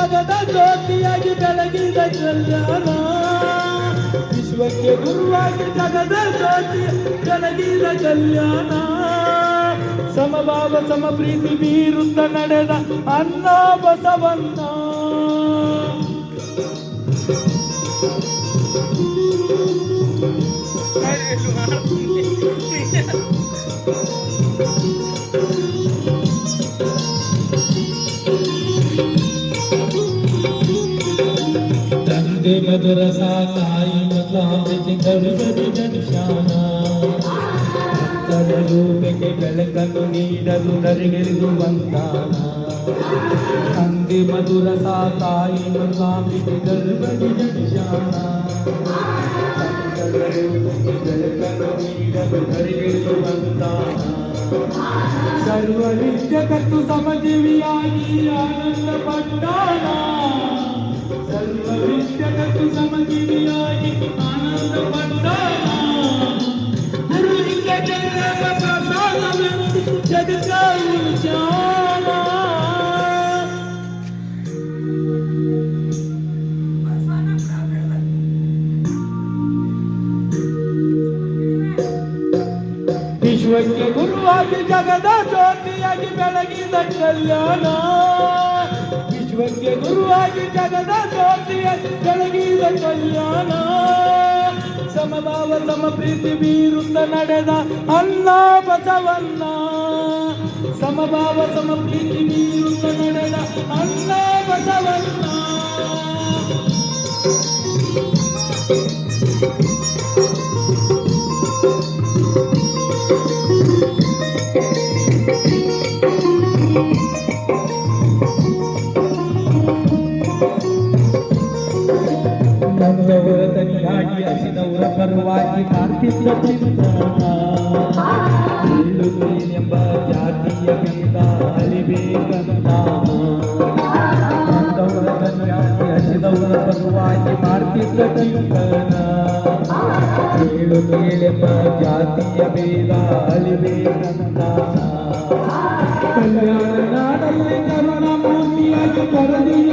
ಜಗದ ಜ್ಯೋತಿಯಾಗಿ ಬೆಳಗಿದ ಕಲ್ಯಾಣ ವಿಶ್ವಕ್ಕೆ ಗುರುವಾಗಿ ಜಗದ ಜ್ಯೋತಿ ಬೆಳಗಿದ ಕಲ್ಯಾಣ ಸಮಭಾವ ಸಮ ಪ್ರೀತಿ ಬೀರುತ್ತ ನಡೆದ ಅನ್ನ ಬಸವಣ್ಣ ತಂದೆ ಮಧುರ ತಾಯಿ ಮಧುರಾಮೃತಿ ಕರುಬದಿ ಜನಿಶಾನ ಭಕ್ತರ ರೂಪಕ್ಕೆ ಬೆಳಕನ್ನು ನೀಡಲು ನರಿಗೆಳೆದು ಬಂದಾನ ತಂದೆ ಮಧುರ ತಾಯಿ ಮಧುರಾಮೃತಿ ಕರುಬದಿ ಜನಿಶಾನ ಭಕ್ತರ ರೂಪಕ್ಕೆ ಬೆಳಕನ್ನು ನೀಡಲು ನರಿಗೆಳೆದು ಬಂದಾನ ಸರ್ವ ವಿದ್ಯಕತ್ತು ಸಮಜೀವಿಯಾಗಿ ಆನಂದ ಪಟ್ಟಾನ ಸರ್ವ ವಿದ್ಯಕತ್ತು ಸಮಜೀವಿಯಾಗಿ ಆನಂದ ಪಟ್ಟಾನ ಗುರುಲಿಂಗ ಜಗದ ಪ್ರಸಾದವೆಂದು ಜಗದ ಉಚ್ಚಾರ ವಿಶ್ವಕ್ಕೆ ಗುರುವಾಗಿ ಜಗದ ಜ್ಯೋತಿಯಾಗಿ ಬೆಳಗಿದ ಕಲ್ಯಾಣ ವಿಶ್ವಕ್ಕೆ ಗುರುವಾಗಿ ಜಗದ ಜ್ಯೋತಿಯಾಗಿ ಬೆಳಗಿದ ಕಲ್ಯಾಣ ಸಮಭಾವ ಸಮ ಪ್ರೀತಿ ಬೀರುತ್ತ ನಡೆದ ಅನ್ನ ಬಸವಣ್ಣ ಸಮಭಾವ ಸಮ ಪ್ರೀತಿ ಬೀರುತ್ತ ನಡೆದ ಅನ್ನ ಬಸವಣ್ಣ ನಮ್ಮವರ ತನಿಯಾಗಿ ಹಸಿದವರ ಪರವಾಗಿ ಕಾಡ್ತಿದ್ದ ಚಿಂತನ ಎಂಬ ಜಾತಿಯ ಭೇದ ಅಳಿಬೇಕಂತ ನಮ್ಮವರ ತನಿಯಾಗಿ ಹಸಿದವರ ಪರವಾಗಿ ಮಾಡ್ತಿದ್ದ ಚಿಂತನ ಎಂಬ ಜಾತಿಯ ಭೇದ ಅಳಿಬೇಕಂತ ಕಲ್ಯಾಣ ನಾಡಲ್ಲಿ ಕರುಣಾಮೂರ್ತಿಯಾಗಿ ಕರದಿಯ